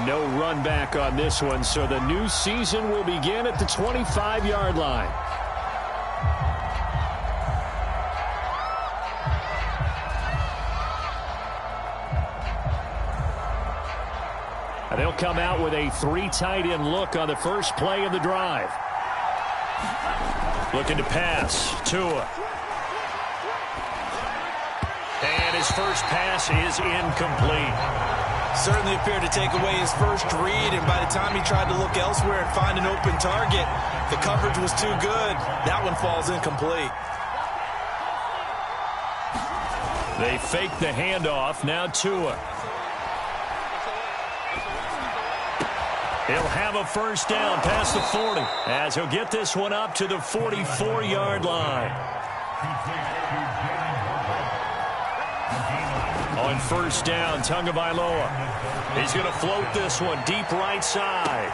No run back on this one, so the new season will begin at the 25-yard line. And they'll come out with a 3 tight end look on the first play of the drive. Looking to pass. Tua. And his first pass is incomplete. Certainly appeared to take away his first read, and by the time he tried to look elsewhere and find an open target, the coverage was too good. That one falls incomplete. They fake the handoff. Now Tua. He'll have a first down past the 40 as he'll get this one up to the 44-yard line. On first down, Tagovailoa. He's going to float this one deep right side.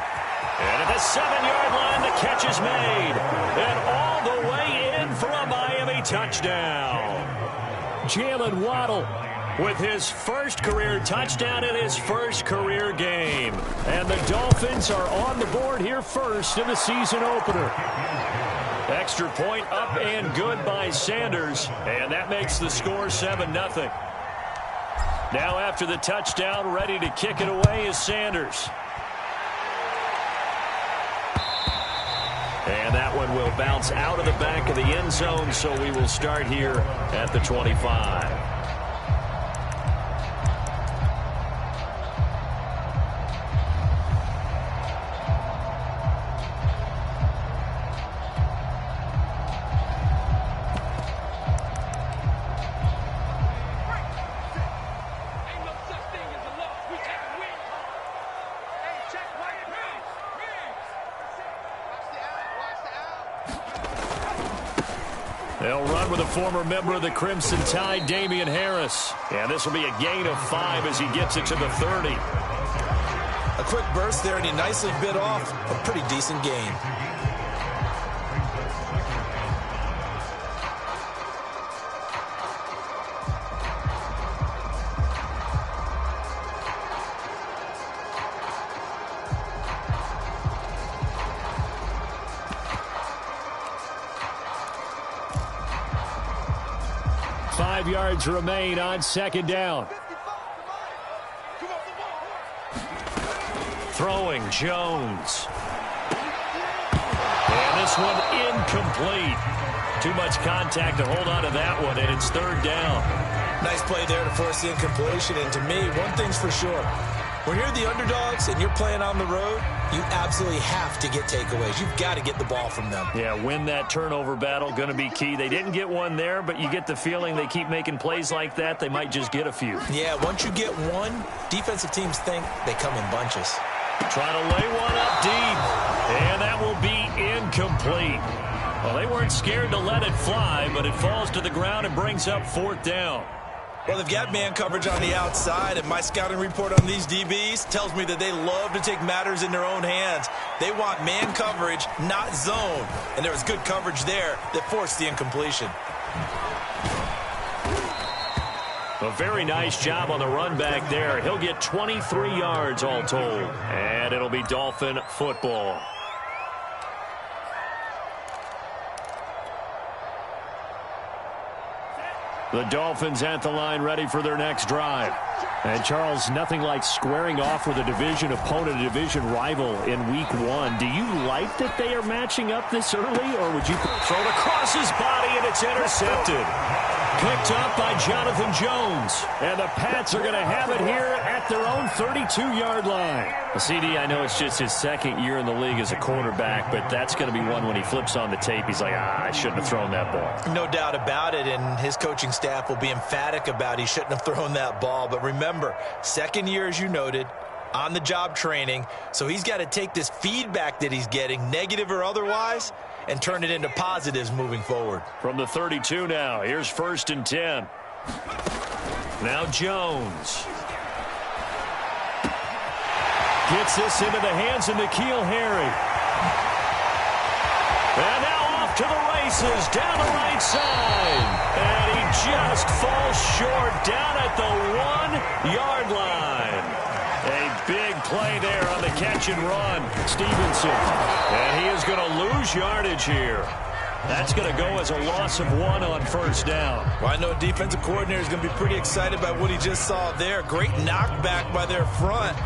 And at the 7-yard line, the catch is made. And all the way in for a Miami touchdown. Jalen Waddle with his first career touchdown in his first career game. And the Dolphins are on the board here first in the season opener. Extra point up and good by Sanders. And that makes the score 7-0. Now after the touchdown, ready to kick it away is Sanders. And that one will bounce out of the back of the end zone, so we will start here at the 25. 'They'll run with a former member of the Crimson Tide, Damian Harris. And this will be a gain of 5 as he gets it to the 30. A quick burst there, and he nicely bit off a pretty decent gain. Yards remain on second down. Throwing Jones. And this one incomplete. Too much contact to hold on to that one, and it's third down. Nice play there to force the incompletion. And to me, one thing's for sure. When you're the underdogs and you're playing on the road, you absolutely have to get takeaways. You've got to get the ball from them. Yeah, win that turnover battle, going to be key. They didn't get one there, but you get the feeling they keep making plays like that, they might just get a few. Yeah, once you get one, defensive teams think they come in bunches. Trying to lay one up deep, and that will be incomplete. Well, they weren't scared to let it fly, but it falls to the ground and brings up fourth down. Well, they've got man coverage on the outside, and my scouting report on these DBs tells me that they love to take matters in their own hands. They want man coverage, not zone. And there was good coverage there that forced the incompletion. A very nice job on the run back there. He'll get 23 yards all told. And it'll be Dolphin football. The Dolphins at the line ready for their next drive. And, Charles, nothing like squaring off with a division opponent, a division rival in Week 1. Do you like that they are matching up this early, or would you throw it across his body and it's intercepted? Picked up by Jonathan Jones. And the Pats are going to have it here at their own 32-yard line. Well, CD, I know it's just his second year in the league as a quarterback, but that's going to be one when he flips on the tape. He's like, I shouldn't have thrown that ball. No doubt about it, and his coaching staff will be emphatic about he shouldn't have thrown that ball. But remember, second year, as you noted, on-the-job training, so he's got to take this feedback that he's getting, negative or otherwise, and turn it into positives moving forward. From the 32 now, here's 1st and 10. Now Jones. Gets this into the hands of N'Keal Harry. And now off to the races, down the right side. And he just falls short down at the 1-yard line. A big play there on the catch and run. Stevenson. And he is going to lose yardage here. That's going to go as a loss of 1 on first down. Well, I know defensive coordinator is going to be pretty excited by what he just saw there. Great knockback by their front.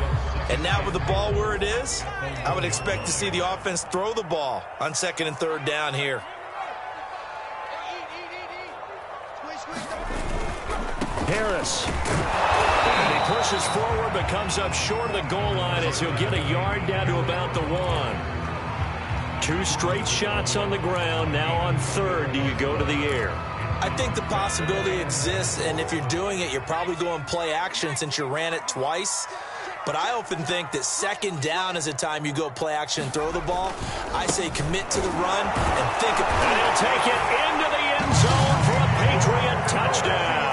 And now with the ball where it is, I would expect to see the offense throw the ball on 2nd and 3rd down here. Harris. And he pushes forward but comes up short of the goal line as he'll get a yard down to about the 1. 2 straight shots on the ground. Now on 3rd, do you go to the air? I think the possibility exists, and if you're doing it, you're probably going play action since you ran it twice. But I often think that 2nd down is a time you go play action and throw the ball. I say commit to the run and think of it. And he'll take it into the end zone for a Patriot touchdown.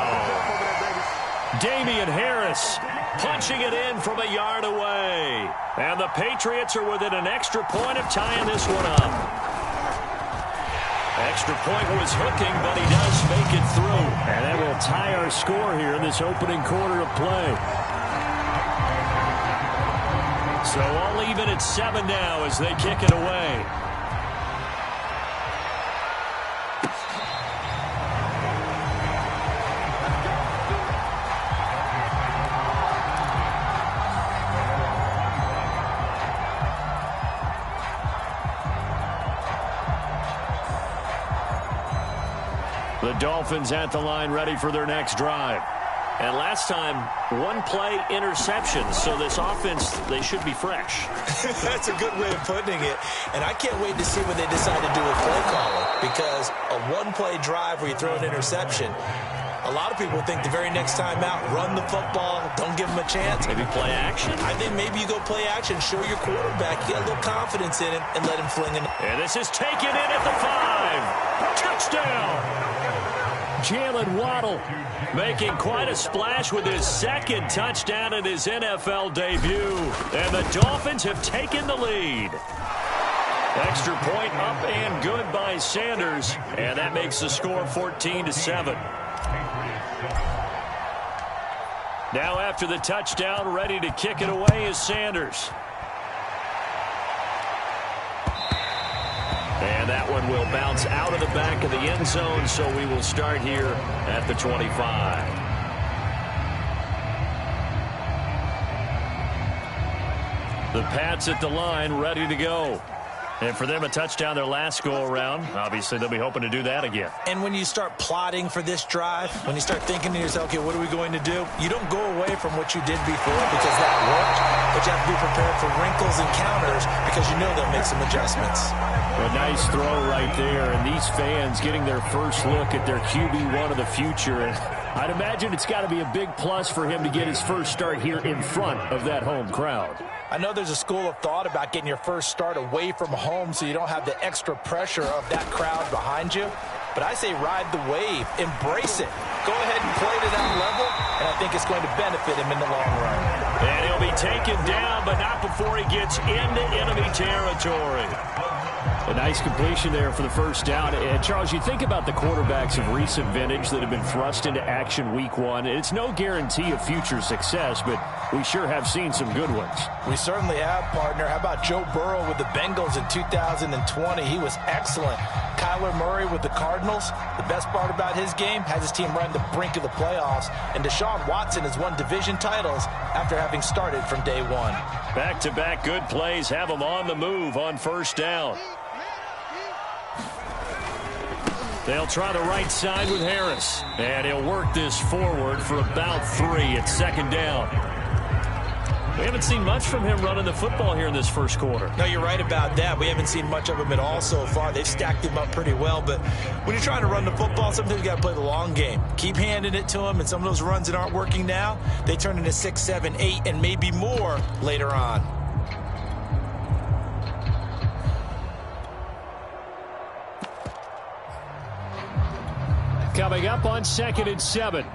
Damian Harris punching it in from a yard away. And the Patriots are within an extra point of tying this one up. Extra point was hooking, but he does make it through. And that will tie our score here in this opening quarter of play. So all even at 7 now as they kick it away. The Dolphins at the line ready for their next drive. And last time, 1 play interception. So this offense, they should be fresh. That's a good way of putting it. And I can't wait to see what they decide to do with play calling. Because a 1-play drive where you throw an interception, a lot of people think the very next time out, run the football, don't give them a chance. Maybe play action? I think maybe you go play action, show your quarterback, you got a little confidence in him, and let him fling it. And this is taken in at the 5. Touchdown! Jalen Waddle making quite a splash with his 2nd touchdown in his NFL debut. And the Dolphins have taken the lead. Extra point up and good by Sanders. And that makes the score 14-7. Now after the touchdown, ready to kick it away is Sanders. And that one will bounce out of the back of the end zone, so we will start here at the 25. The Pats at the line, ready to go. And for them, a touchdown their last go-around. Obviously, they'll be hoping to do that again. And when you start plotting for this drive, when you start thinking to yourself, okay, what are we going to do? You don't go away from what you did before because that worked, but you have to be prepared for wrinkles and counters because you know they'll make some adjustments. A nice throw right there, and these fans getting their first look at their QB1 of the future. And I'd imagine it's got to be a big plus for him to get his first start here in front of that home crowd. I know there's a school of thought about getting your first start away from home so you don't have the extra pressure of that crowd behind you. But I say ride the wave, embrace it. Go ahead and play to that level, and I think it's going to benefit him in the long run. And he'll be taken down, but not before he gets into enemy territory. A nice completion there for the first down. And Charles, you think about the quarterbacks of recent vintage that have been thrust into action week 1. It's no guarantee of future success, but we sure have seen some good ones. We certainly have, partner. How about Joe Burrow with the Bengals in 2020? He was excellent. Kyler Murray with the Cardinals. The best part about his game, has his team right on the brink of the playoffs. And Deshaun Watson has won division titles after having started from day 1. Back-to-back good plays have them on the move on first down. They'll try the right side with Harris. And he'll work this forward for about 3 at 2nd down. We haven't seen much from him running the football here in this first quarter. No, you're right about that. We haven't seen much of him at all so far. They've stacked him up pretty well. But when you're trying to run the football, sometimes you got to play the long game. Keep handing it to him. And some of those runs that aren't working now, they turn into 6, 7, 8, and maybe more later on. Coming up on 2nd and 7.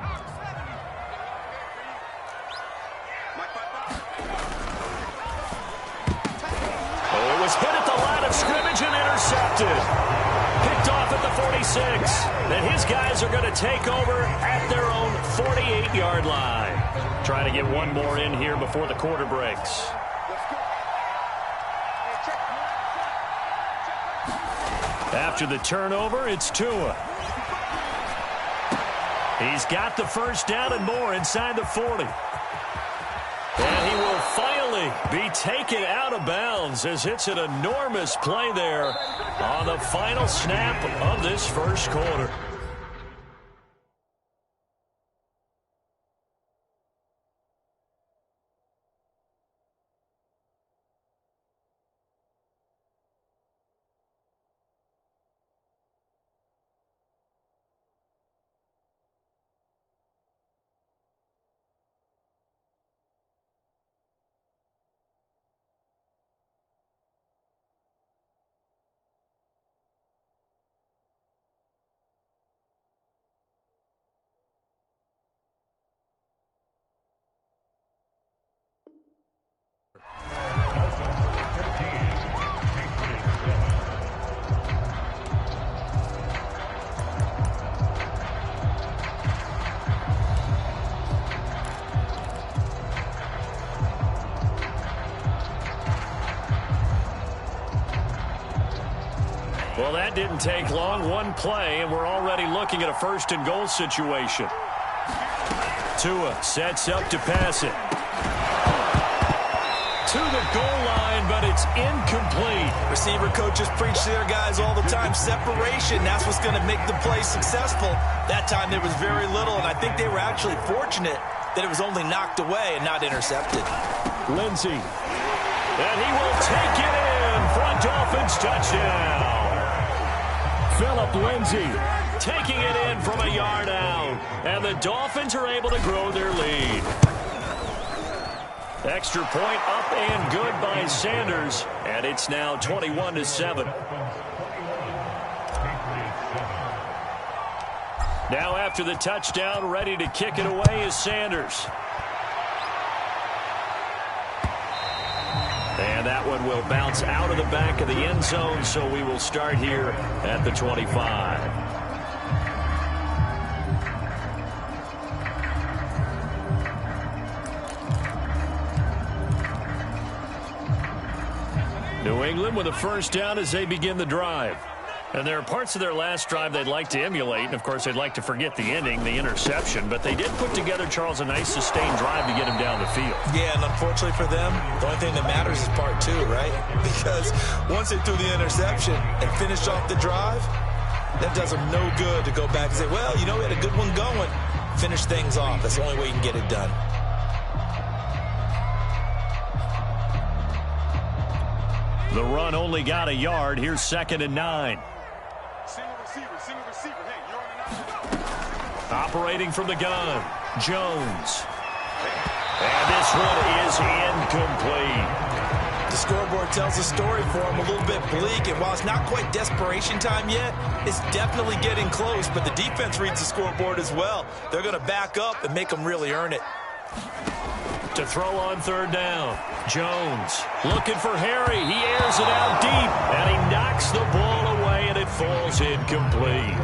Oh, it was hit at the line of scrimmage and intercepted. Picked off at the 46. And his guys are going to take over at their own 48-yard line. Trying to get one more in here before the quarter breaks. After the turnover, it's Tua. He's got the first down and more inside the 40. And he will finally be taken out of bounds as it's an enormous play there on the final snap of this first quarter. Well, that didn't take long. One play, and we're already looking at a first-and-goal situation. Tua sets up to pass it. To the goal line, but it's incomplete. Receiver coaches preach to their guys all the time. Separation, that's what's going to make the play successful. That time there was very little, and I think they were actually fortunate that it was only knocked away and not intercepted. Lindsey. And he will take it in for a Dolphins touchdown. Phillip Lindsay taking it in from a yard out. And the Dolphins are able to grow their lead. Extra point up and good by Sanders. And it's now 21-7. Now after the touchdown, ready to kick it away is Sanders. And that one will bounce out of the back of the end zone, so we will start here at the 25. New England with a first down as they begin the drive. And there are parts of their last drive they'd like to emulate. And, of course, they'd like to forget the ending, the interception. But they did put together, Charles, a nice sustained drive to get him down the field. Yeah, and unfortunately for them, the only thing that matters is part two, right? Because once they threw the interception and finished off the drive, that does them no good to go back and say, well, you know, we had a good one going. Finish things off. That's the only way you can get it done. The run only got a yard. Here's 2nd and 9. Single receiver. Hey, you're on the Operating from the gun, Jones. And this one is incomplete. The scoreboard tells a story for him, a little bit bleak, and while it's not quite desperation time yet, it's definitely getting close, but the defense reads the scoreboard as well. They're going to back up and make them really earn it. To throw on 3rd down, Jones looking for Harry. He airs it out deep, and he knocks the ball away, and it falls incomplete.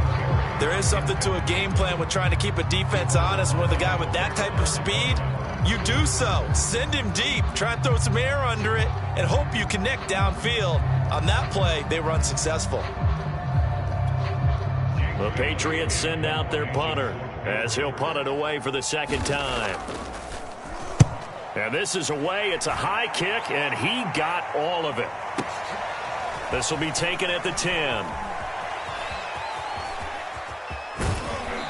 There is something to a game plan with trying to keep a defense honest. With a guy with that type of speed, you do so. Send him deep, try and throw some air under it, and hope you connect downfield. On that play, they were unsuccessful. The Patriots send out their punter as he'll punt it away for the 2nd time. And this is away. It's a high kick, and he got all of it. This will be taken at the 10.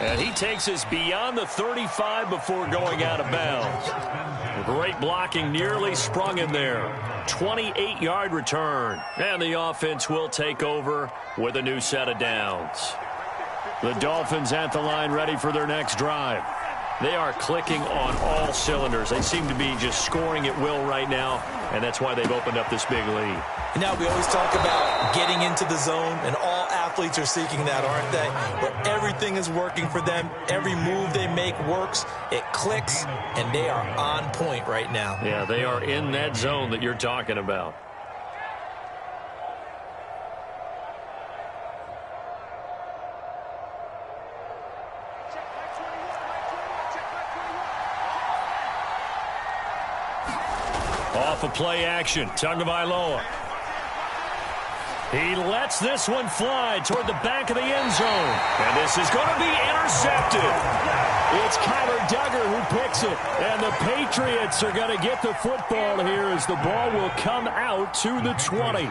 And he takes us beyond the 35 before going out of bounds. Great blocking, nearly sprung in there. 28-yard return. And the offense will take over with a new set of downs. The Dolphins at the line ready for their next drive. They are clicking on all cylinders. They seem to be just scoring at will right now, and that's why they've opened up this big lead. Now we always talk about getting into the zone, and all athletes are seeking that, aren't they? Where everything is working for them, every move they make works, it clicks, and they are on point right now. Yeah, they are in that zone that you're talking about. Off of play action, Tagovailoa. He lets this one fly toward the back of the end zone. And this is going to be intercepted. It's Kyler Duggar who picks it. And the Patriots are going to get the football here as the ball will come out to the 20.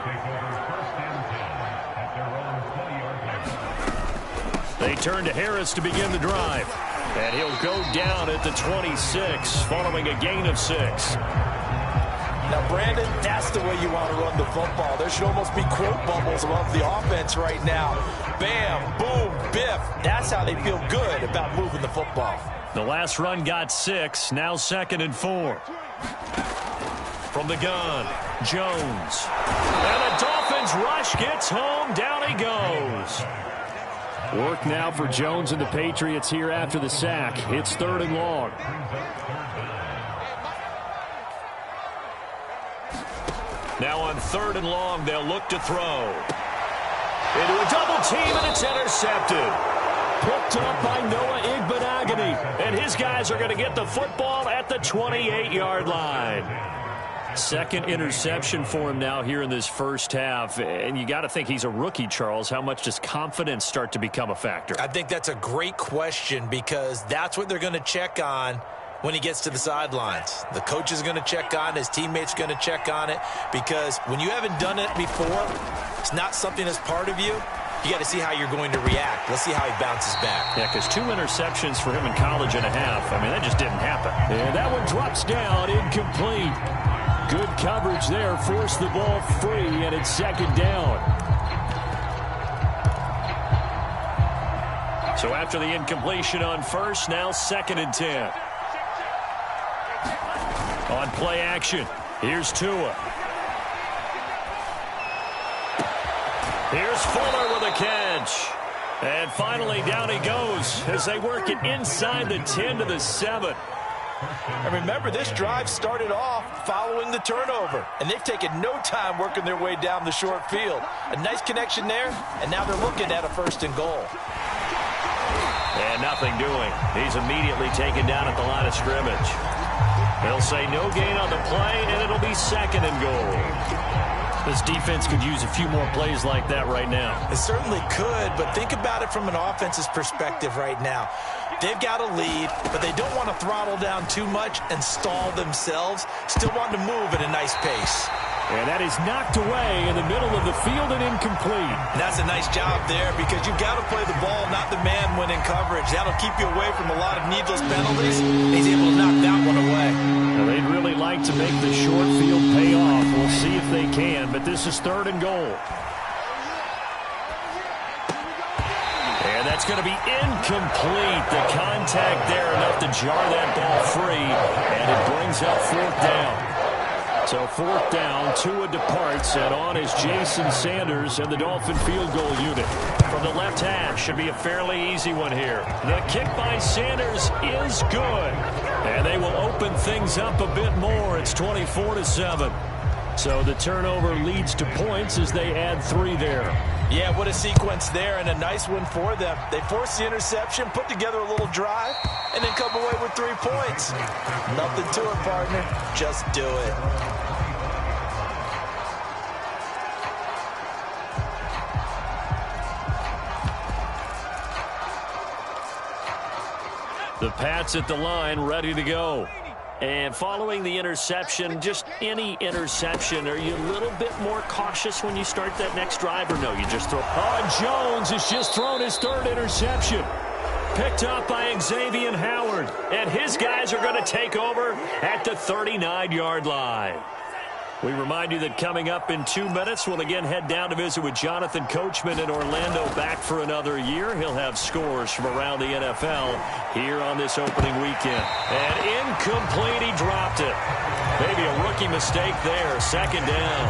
They turn to Harris to begin the drive. And he'll go down at the 26 following a gain of 6. Now, Brandon, that's the way you want to run the football. There should almost be quote bubbles above the offense right now. Bam, boom, biff. That's how they feel good about moving the football. The last run got 6, now 2nd and 4. From the gun, Jones. And the Dolphins rush gets home, down he goes. Work now for Jones and the Patriots here after the sack. It's 3rd and long. Now on 3rd and long, they'll look to throw. Into a double team, and it's intercepted. Picked up by Noah Igbenogany. And his guys are going to get the football at the 28-yard line. 2nd interception for him now here in this first half. And you got to think he's a rookie, Charles. How much does confidence start to become a factor? I think that's a great question because that's what they're going to check on when he gets to the sidelines. The coach is going to check on it. His teammates going to check on it because when you haven't done it before, it's not something that's part of you. You got to see how you're going to react. Let's see how he bounces back. Yeah, because 2 interceptions for him in college and a half. I mean, that just didn't happen. And that one drops down, incomplete. Good coverage there, forced the ball free, and it's 2nd down. So after the incompletion on 1st, now 2nd and 10. On play action, here's Tua. Here's Fuller with a catch. And finally down he goes as they work it inside the 10 to the 7. And remember, this drive started off following the turnover. And they've taken no time working their way down the short field. A nice connection there, and now they're looking at a 1st and goal. And nothing doing. He's immediately taken down at the line of scrimmage. They'll say no gain on the play, and it'll be 2nd and goal. This defense could use a few more plays like that right now. It certainly could, but think about it from an offense's perspective right now. They've got a lead, but they don't want to throttle down too much and stall themselves. Still want to move at a nice pace. And that is knocked away in the middle of the field and incomplete. And that's a nice job there because you've got to play the ball, not the man when in coverage. That'll keep you away from a lot of needless penalties. He's able to knock that one away. Well, they'd really like to make the short field pay off. We'll see if they can, but this is 3rd and goal. And that's going to be incomplete. The contact there enough to jar that ball free, and it brings up 4th down. So 4th down, Tua departs, and on is Jason Sanders and the Dolphin field goal unit. From the left hash, should be a fairly easy one here. The kick by Sanders is good. And they will open things up a bit more. It's 24-7. So the turnover leads to points as they add 3 there. Yeah, what a sequence there, and a nice one for them. They force the interception, put together a little drive, and then come away with 3 points. Nothing to it, partner. Just do it. The Pats at the line, ready to go. And following the interception, just any interception, are you a little bit more cautious when you start that next drive, or no, you just throw? Oh, Jones has just thrown his 3rd interception. Picked up by Xavier Howard. And his guys are going to take over at the 39-yard line. We remind you that coming up in 2 minutes, we'll again head down to visit with Jonathan Coachman in Orlando, back for another year. He'll have scores from around the NFL here on this opening weekend. And incomplete, he dropped it. Maybe a rookie mistake there, 2nd down.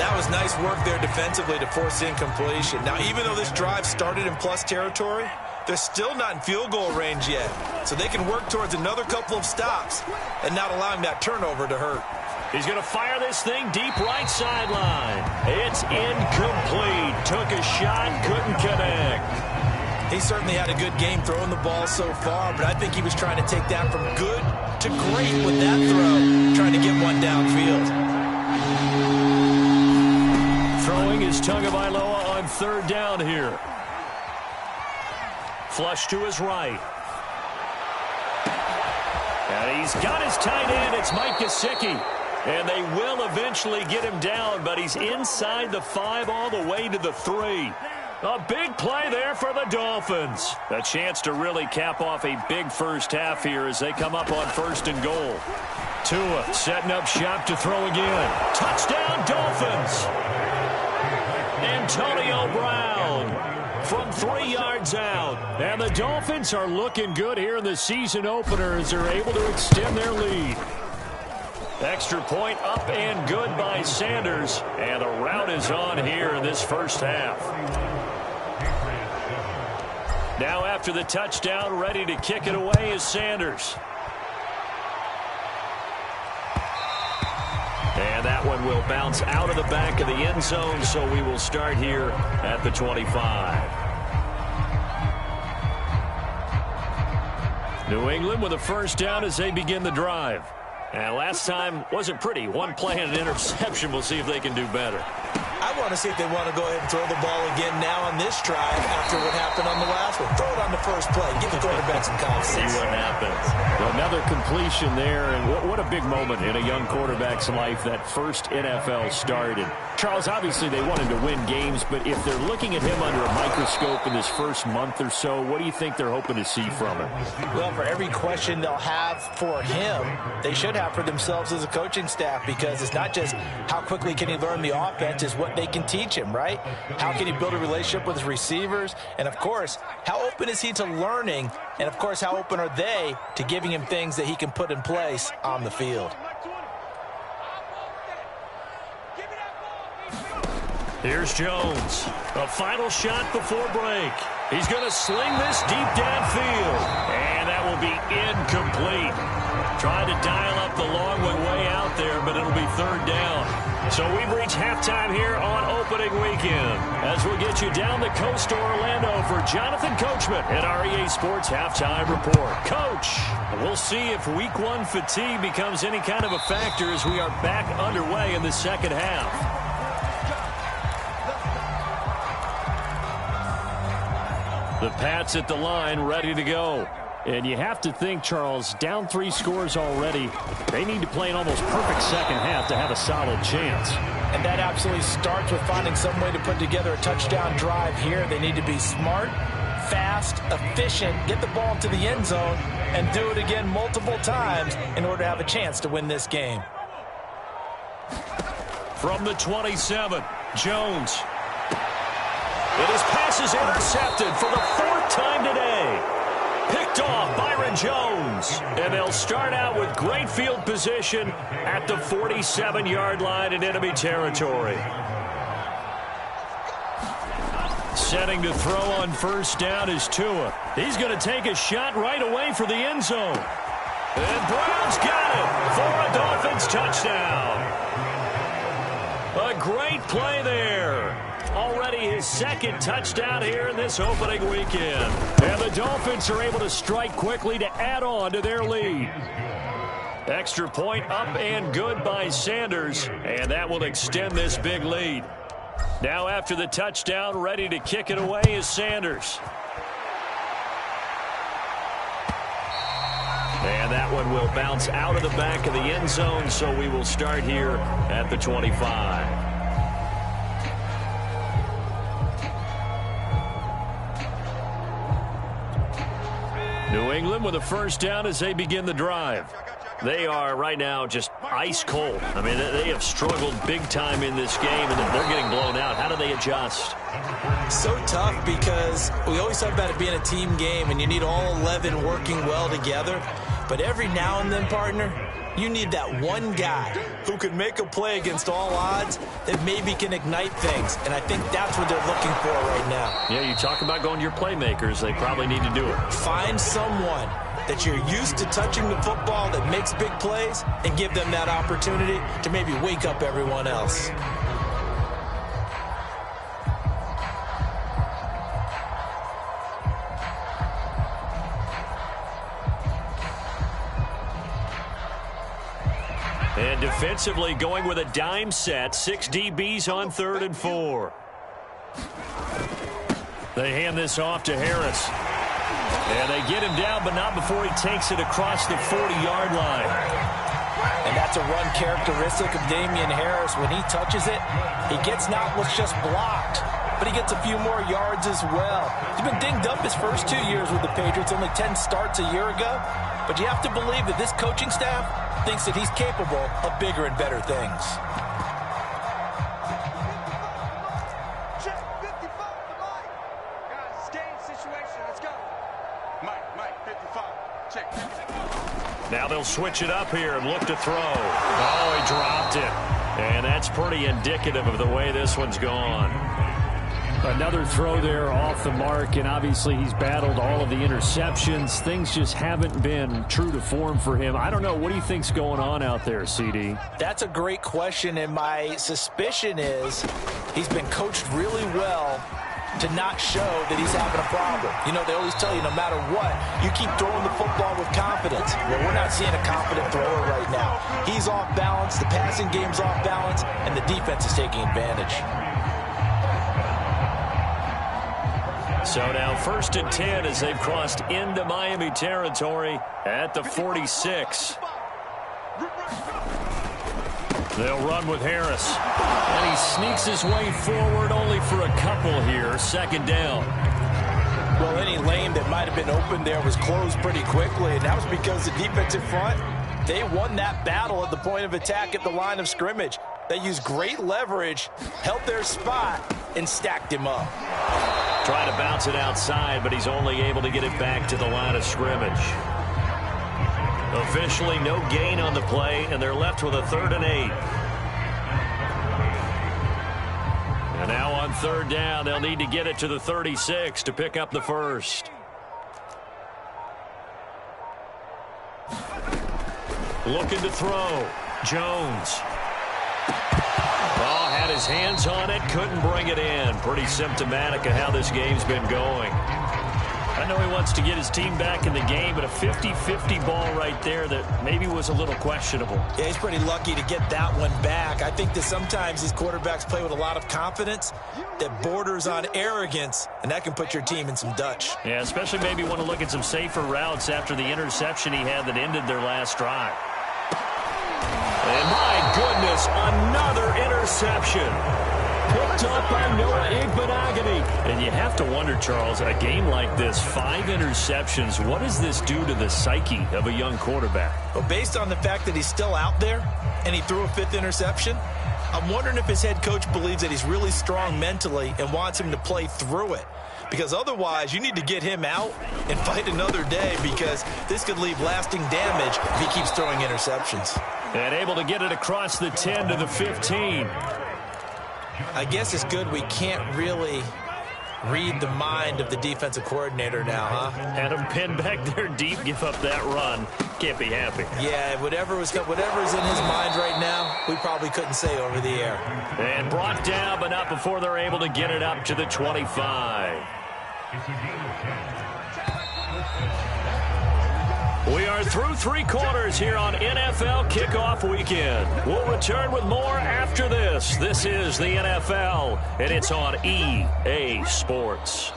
That was nice work there defensively to force incompletion. Now, even though this drive started in plus territory, they're still not in field goal range yet. So they can work towards another couple of stops and not allowing that turnover to hurt. He's going to fire this thing deep right sideline. It's incomplete. Took a shot, couldn't connect. He certainly had a good game throwing the ball so far, but I think he was trying to take that from good to great with that throw, trying to get one downfield. Throwing is Tagovailoa on third down here. Flush to his right. And he's got his tight end. It's Mike Gesicki. And they will eventually get him down, but he's inside the 5 all the way to the 3. A big play there for the Dolphins. A chance to really cap off a big first half here as they come up on 1st and goal. Tua setting up shop to throw again. Touchdown, Dolphins. Antonio Brown from 3 yards out. And the Dolphins are looking good here in the season opener as they're able to extend their lead. Extra point up and good by Sanders. And the rout is on here in this first half. Now after the touchdown, ready to kick it away is Sanders. And that one will bounce out of the back of the end zone, so we will start here at the 25. New England with a first down as they begin the drive. And last time wasn't pretty. One play and an interception. We'll see if they can do better. I want to see if they want to go ahead and throw the ball again now on this drive after what happened on the last one. Throw it on the first play. Give the quarterback some confidence. See what happens. Another completion there, and what a big moment in a young quarterback's life, that first NFL start. And Charles, obviously they wanted to win games, but if they're looking at him under a microscope in this first month or so, what do you think they're hoping to see from him? Well, for every question they'll have for him, they should have for themselves as a coaching staff, because it's not just how quickly can he learn the offense, it's what they can teach him, right? How can he build a relationship with his receivers? And, of course, how open is he to learning? And, of course, how open are they to giving him things that he can put in place on the field? Here's Jones. A final shot before break. He's going to sling this deep downfield. And that will be incomplete. Trying to dial up the long one way out there, but it'll be third down. So we've reached halftime here on opening weekend as we'll get you down the coast to Orlando for Jonathan Coachman at our EA Sports Halftime Report. Coach, we'll see if week 1 fatigue becomes any kind of a factor as we are back underway in the second half. The Pats at the line, ready to go. And you have to think, Charles, down 3 scores already. They need to play an almost perfect second half to have a solid chance. And that absolutely starts with finding some way to put together a touchdown drive here. They need to be smart, fast, efficient, get the ball to the end zone, and do it again multiple times in order to have a chance to win this game. From the 27, Jones. And his pass is intercepted for the 4th time today. Picked off Byron Jones. And they'll start out with great field position at the 47-yard line in enemy territory. Setting to throw on first down is Tua. He's going to take a shot right away for the end zone. And Brown's got it for a Dolphins touchdown. A great play there. Already his 2nd touchdown here in this opening weekend. And the Dolphins are able to strike quickly to add on to their lead. Extra point up and good by Sanders. And that will extend this big lead. Now after the touchdown, ready to kick it away is Sanders. And that one will bounce out of the back of the end zone, so we will start here at the 25. New England with a first down as they begin the drive. They are right now just ice cold. I mean, they have struggled big time in this game, and they're getting blown out. How do they adjust? So tough, because we always talk about it being a team game, and you need all 11 working well together. But every now and then, partner, you need that one guy who can make a play against all odds that maybe can ignite things. And I think that's what they're looking for right now. Yeah, you talk about going to your playmakers. They probably need to do it. Find someone that you're used to touching the football that makes big plays and give them that opportunity to maybe wake up everyone else. And defensively going with a dime set. 6 DBs on 3rd and 4. They hand this off to Harris. And they get him down, but not before he takes it across the 40-yard line. And that's a run characteristic of Damian Harris. When he touches it, he gets not what's just blocked, but he gets a few more yards as well. He's been dinged up his first 2 years with the Patriots, only 10 starts a year ago. But you have to believe that this coaching staff thinks that he's capable of bigger and better things. Check 55 to Mike. Guys, it's game situation. Let's go. Mike, 55. Check 55. Now they'll switch it up here and look to throw. Oh, he dropped it. And that's pretty indicative of the way this one's gone. Another throw there off the mark, and obviously he's battled all of the interceptions. Things just haven't been true to form for him. I don't know. What do you think's going on out there, CD? That's a great question, and my suspicion is he's been coached really well to not show that he's having a problem. You know, they always tell you no matter what, you keep throwing the football with confidence. Well, we're not seeing a confident thrower right now. He's off balance, the passing game's off balance, and the defense is taking advantage. So now 1st and 10 as they've crossed into Miami territory at the 46. They'll run with Harris. And he sneaks his way forward only for a couple here. 2nd down. Well, any lane that might have been open there was closed pretty quickly, and that was because the defensive front, they won that battle at the point of attack at the line of scrimmage. They used great leverage, held their spot, and stacked him up. Trying to bounce it outside, but he's only able to get it back to the line of scrimmage. Officially no gain on the play, and they're left with a 3rd and 8. And now on 3rd down, they'll need to get it to the 36 to pick up the first. Looking to throw. Jones. Oh, had his hands on it, couldn't bring it in. Pretty symptomatic of how this game's been going. I know he wants to get his team back in the game, but a 50-50 ball right there that maybe was a little questionable. Yeah, he's pretty lucky to get that one back. I think that sometimes these quarterbacks play with a lot of confidence that borders on arrogance, and that can put your team in some Dutch. Yeah, especially maybe want to look at some safer routes after the interception he had that ended their last drive. And my goodness, another interception. Picked up by Noah Igbenogany. And you have to wonder, Charles, a game like this, 5 interceptions, what does this do to the psyche of a young quarterback? Well, based on the fact that he's still out there and he threw a 5th interception, I'm wondering if his head coach believes that he's really strong mentally and wants him to play through it. Because otherwise, you need to get him out and fight another day, because this could leave lasting damage if he keeps throwing interceptions. And able to get it across the 10 to the 15. I guess it's good we can't really read the mind of the defensive coordinator now, huh? Had him pinned back there deep, give up that run. Can't be happy. Yeah, whatever's in his mind right now, we probably couldn't say over the air. And brought down, but not before they're able to get it up to the 25. We are through 3 quarters here on NFL Kickoff Weekend. We'll return with more after this. This is the NFL, and it's on EA Sports.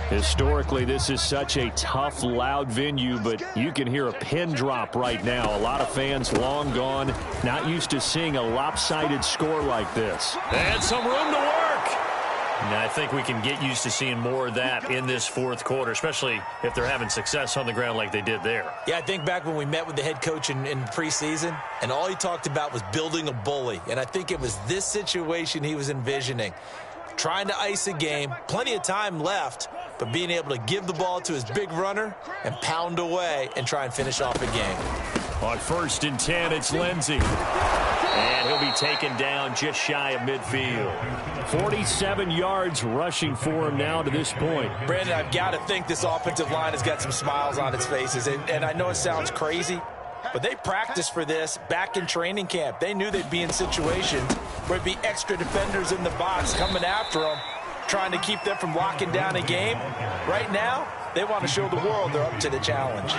Historically, this is such a tough, loud venue, but you can hear a pin drop right now. A lot of fans long gone, not used to seeing a lopsided score like this. And some room to work. And I think we can get used to seeing more of that in this 4th quarter, especially if they're having success on the ground like they did there. Yeah, I think back when we met with the head coach in preseason, and all he talked about was building a bully. And I think it was this situation he was envisioning. Trying to ice a game, plenty of time left, but being able to give the ball to his big runner and pound away and try and finish off a game. On 1st and 10, it's Lindsey. And he'll be taken down just shy of midfield. 47 yards rushing for him now to this point. Brandon, I've got to think this offensive line has got some smiles on its faces. And I know it sounds crazy, but they practiced for this back in training camp. They knew they'd be in situations where it'd be extra defenders in the box coming after them. trying to keep them from locking down a game. Right now, they want to show the world they're up to the challenge.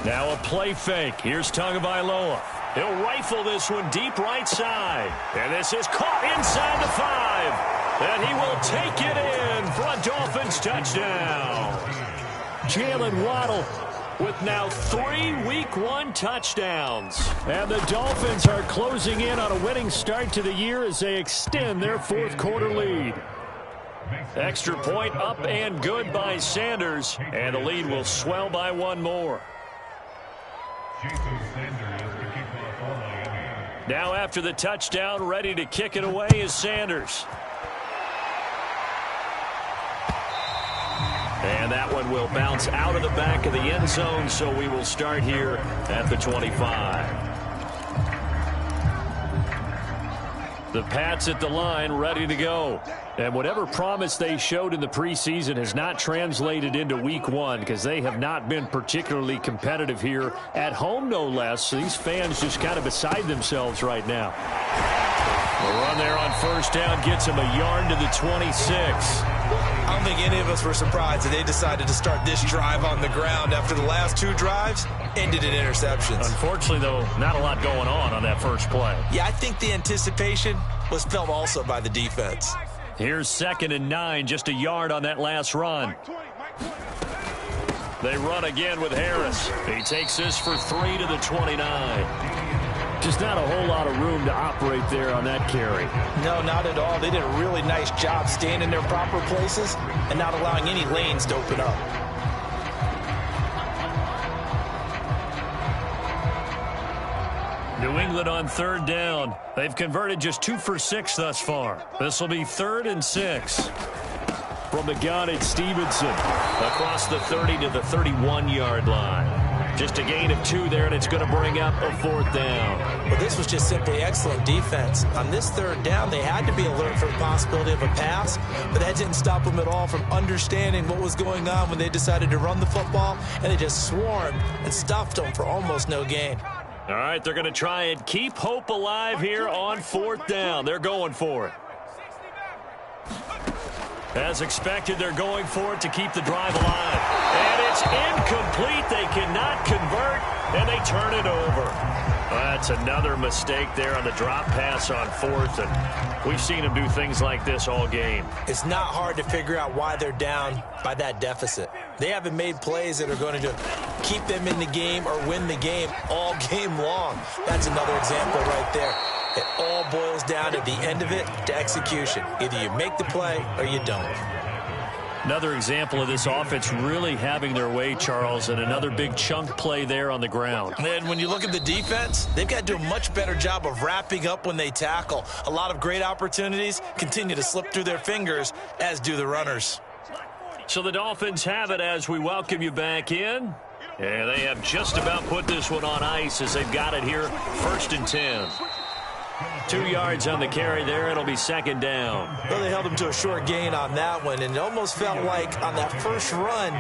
Now a play fake. Here's Tagovailoa. He'll rifle this one deep right side. And this is caught inside the 5. And he will take it in for a Dolphins touchdown. Jalen Waddle with now 3 Week 1 touchdowns. And the Dolphins are closing in on a winning start to the year as they extend their fourth quarter lead. Extra point up and good by Sanders. And the lead will swell by 1 more. Now after the touchdown, ready to kick it away is Sanders. And that one will bounce out of the back of the end zone, so we will start here at the 25. The Pats at the line, ready to go. And whatever promise they showed in the preseason has not translated into Week 1 because they have not been particularly competitive here at home, no less. So these fans just kind of beside themselves right now. The run there on first down gets him a yard to the 26. I don't think any of us were surprised that they decided to start this drive on the ground after the last 2 drives ended in interceptions. Unfortunately, though, not a lot going on that first play. Yeah, I think the anticipation was felt also by the defense. Here's 2nd and 9, just a yard on that last run. They run again with Harris. He takes this for 3 to the 29. Just not a whole lot of room to operate there on that carry. No, not at all. They did a really nice job staying in their proper places and not allowing any lanes to open up. New England on 3rd down. They've converted just 2 for 6 thus far. This will be 3rd and 6. From the gun, it's Stevenson. Across the 30 to the 31-yard line. Just a gain of 2 there, and it's going to bring up a 4th down. Well, this was just simply excellent defense. On this 3rd down, they had to be alert for the possibility of a pass, but that didn't stop them at all from understanding what was going on when they decided to run the football, and they just swarmed and stuffed them for almost no gain. All right, they're going to try and keep hope alive here on 4th down. They're going for it. As expected, they're going for it to keep the drive alive. And it's incomplete. They cannot convert, and they turn it over. That's another mistake there on the drop pass on 4th, and we've seen them do things like this all game. It's not hard to figure out why they're down by that deficit. They haven't made plays that are going to keep them in the game or win the game all game long. That's another example right there. It all boils down at the end of it to execution. Either you make the play or you don't. Another example of this offense really having their way, Charles, and another big chunk play there on the ground. And when you look at the defense, they've got to do a much better job of wrapping up when they tackle. A lot of great opportunities continue to slip through their fingers, as do the runners. So the Dolphins have it as we welcome you back in. And they have just about put this one on ice as they've got it here, 1st and 10. 2 yards on the carry there. It'll be 2nd down. Well, they held him to a short gain on that one, and it almost felt like on that first run,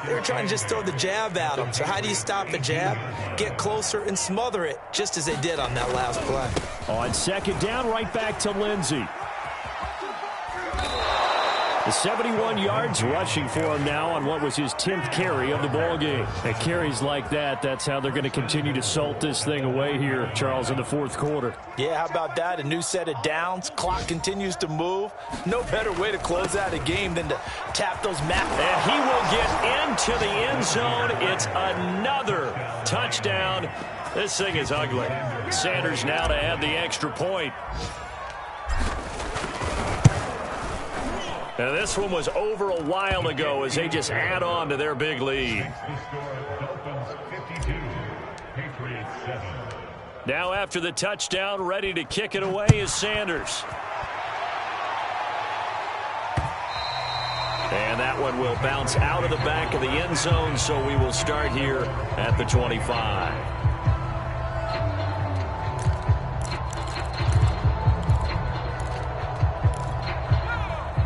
they were trying to just throw the jab at him. So how do you stop a jab? Get closer and smother it, just as they did on that last play. On 2nd down, right back to Lindsey. The 71 yards rushing for him now on what was his 10th carry of the ball game. And carries like that, that's how they're going to continue to salt this thing away here, Charles, in the 4th quarter. Yeah, how about that? A new set of downs. Clock continues to move. No better way to close out a game than to tap those math. And he will get into the end zone. It's another touchdown. This thing is ugly. Sanders now to add the extra point. Now, this one was over a while ago as they just add on to their big lead. Now after the touchdown, ready to kick it away is Sanders. And that one will bounce out of the back of the end zone, so we will start here at the 25.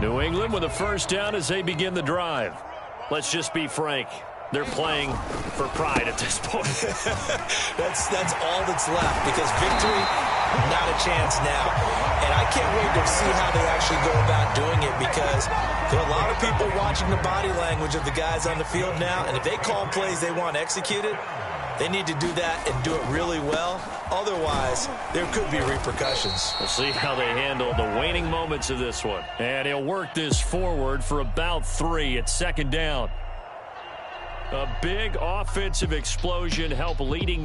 New England with a 1st down as they begin the drive. Let's just be frank. They're playing for pride at this point. that's all that's left, because victory Not a chance now. And I can't wait to see how they actually go about doing it, because there are a lot of people watching the body language of the guys on the field now, and if they call plays they want executed, they need to do that and do it really well. Otherwise, there could be repercussions. We'll see how they handle the waning moments of this one. And he'll work this forward for about 3 at second down. A big offensive explosion help leading them.